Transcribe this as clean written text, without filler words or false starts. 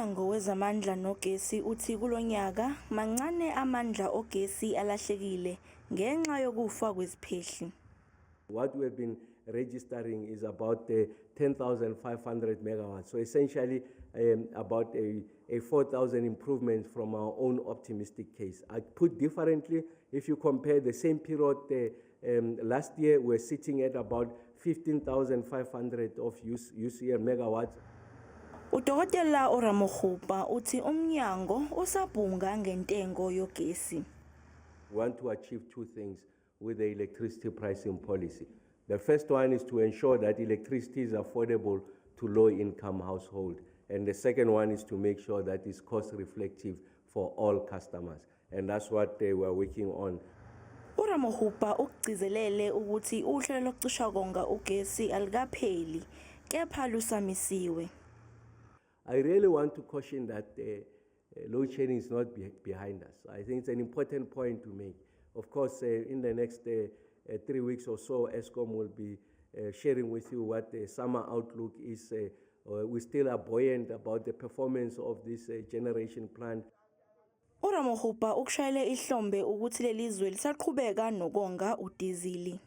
UMnyango wezamandla nogesi uthi kulonyaka mancane amandla ogesi alahlekile ngenxa yokufa kweziphehli. What we've been registering is about 10,500 megawatts. So essentially about a 4,000 improvement from our own optimistic case. I put differently, if you compare the same period last year, we're sitting at about 15,500 of UCR megawatts. Udokotela Ramokgopa uthi umnyango usabhunga ngentengo yogesi. We want to achieve two things with the electricity pricing policy. The first one is to ensure that electricity is affordable to low-income households. And the second one is to make sure that it's cost-reflective for all customers. And that's what they were working on. Ramokgopa ugcizelele ukuthi uhlelo lokucisha konga ugesi alikapheli, kepha lusamisiwe. I really want to caution that load shedding is not behind us. I think it's an important point to make. Of course, in the next 3 weeks or so, Eskom will be sharing with you what the summer outlook is. We still are buoyant about the performance of this generation plant. Ramokgopa ukushayele ihlombe ukuthi lelizwe lisaqhubeka nokonga udizili.